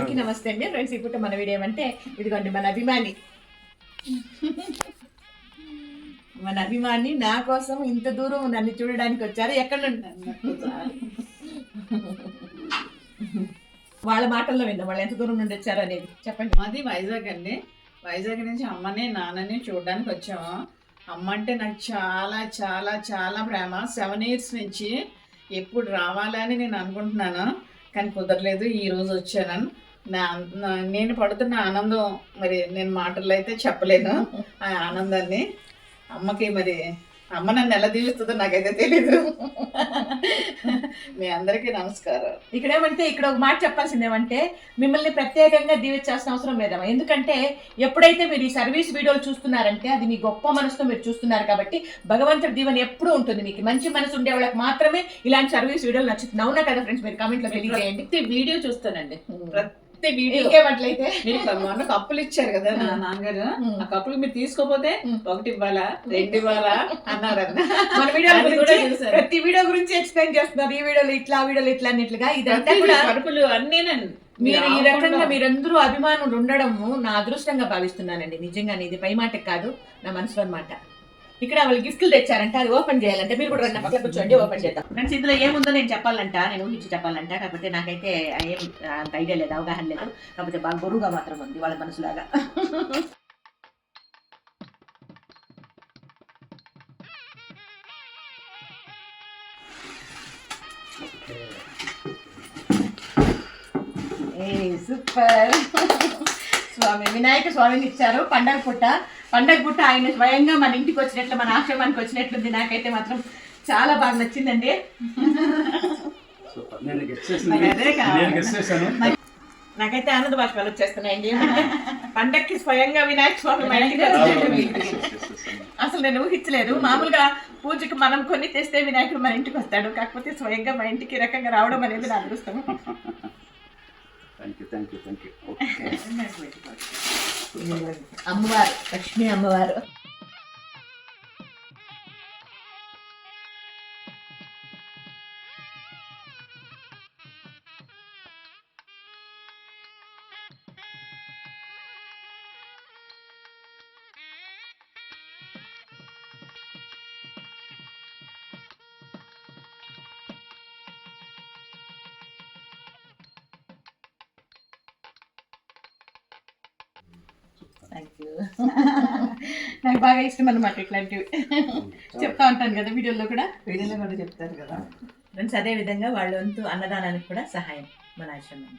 అందరికీ నమస్తే అండి ఫ్రెండ్స్. ఇప్పుడు మన వీడియో ఏమంటే ఇదిగోండి మన అభిమాని నా కోసం ఇంత దూరం నన్ను చూడడానికి వచ్చారు. ఎక్కడ వాళ్ళ మాటల్లో విందాం, వాళ్ళు ఎంత దూరం నుండి వచ్చారు అనేది చెప్పండి. మాది వైజాగ్ అండి. వైజాగ్ నుంచి అమ్మని నాన్నని చూడడానికి వచ్చాము. అమ్మ అంటే నాకు చాలా చాలా చాలా ప్రేమ. 7 years నుంచి ఎప్పుడు రావాలని నేను అనుకుంటున్నాను, కానీ కుదరలేదు. ఈరోజు వచ్చాను. నేను పడుతున్న ఆనందం మరి నేను మాటల్లో అయితే చెప్పలేను. ఆ ఆనందాన్ని అమ్మకి మరి అమ్మ నన్ను ఎలా దీవిస్తుందో నాకైతే తెలీదు. మీ అందరికీ నమస్కారం. ఇక్కడేమంటే ఇక్కడ ఒక మాట చెప్పాల్సిందేమంటే మిమ్మల్ని ప్రత్యేకంగా దీవించాల్సిన అవసరం లేదమ్మా. ఎందుకంటే ఎప్పుడైతే మీరు ఈ సర్వీస్ వీడియోలు చూస్తున్నారంటే అది మీ గొప్ప మనసుతో మీరు చూస్తున్నారు కాబట్టి భగవంతుడి దీవెన ఎప్పుడూ ఉంటుంది. మీకు మంచి మనసు ఉండే వాళ్ళకి మాత్రమే ఇలాంటి సర్వీస్ వీడియోలు నచ్చుతుంది. అవునా కదా ఫ్రెండ్స్? మీరు కామెంట్ లో తెలియజేయండి. వీడియో చూస్తానండి, వీడియో. ఇంకేమట్లయితే మీరు మొన్న కప్పులు ఇచ్చారు కదా నా నాన్నగారు, ఆ కప్పులు మీరు తీసుకోపోతే 1 ఇవ్వాలా 2 ఇవ్వాలా అన్నారన్న. మన వీడియో ప్రతి వీడియో గురించి ఎక్స్ప్లెయిన్ చేస్తున్నారు. ఈ వీడియోలు ఇట్లా, ఆ వీడియోలు ఇట్లా అన్నట్లుగా ఇదంతా కూడా కడుపులు అన్నేనండి. మీరు ఈ రకంగా మీరందరూ అభిమానులు ఉండడము నా అదృష్టంగా భావిస్తున్నానండి. నిజంగా ఇది పై మాట కాదు, నా మనసులో మాట. ఇక్కడ వాళ్ళు గిఫ్ట్లు తెచ్చారంట, అది ఓపెన్ చేయాలంటే మీరు కూడా రండి, పక్కన కూర్చోండి, ఓపెన్ చేద్దాం. ఫ్రెండ్స్, ఇందులో ఏముందో నేను చెప్పాలంట, నేను ఊహించి చెప్పాలంట. కాకపోతే నాకైతే ఏం అంత ఐడియా లేదు, అవగాహన లేదు. కాకపోతే బాగా బరువుగా మాత్రం ఉంది వాళ్ళ మనసులాగా. సూపర్. వినాయక స్వామిని ఇచ్చారు. పండగ పుట్ట ఆయన స్వయంగా మన ఇంటికి వచ్చినట్లు, మన ఆశ్రమానికి వచ్చినట్లుంది. నాకైతే మాత్రం చాలా బాగా నచ్చిందండి. నాకైతే ఆనంద బాష్పాలు వచ్చేస్తున్నాయండి. పండగకి స్వయంగా వినాయక స్వామి మన ఇంటికి వచ్చినట్టు అసలు నేను ఊహించలేదు. మామూలుగా పూజకి మనం కొన్ని తెస్తే వినాయకుడు మన ఇంటికి వస్తాడు, కాకపోతే స్వయంగా మా ఇంటికి రకంగా రావడం అనేది నా అదృష్టం. అమ్మవారు, లక్ష్మీ అమ్మవారు. నాకు బాగా ఇష్టం అన్నమాట ఇట్లాంటివి. చెప్తా ఉంటాను కదా వీడియోలో కూడా చెప్తారు కదా ఫ్రెండ్స్. అదే విధంగా వాళ్ళ వంతు అన్నదానానికి కూడా సహాయం మన ఆశ్రమం.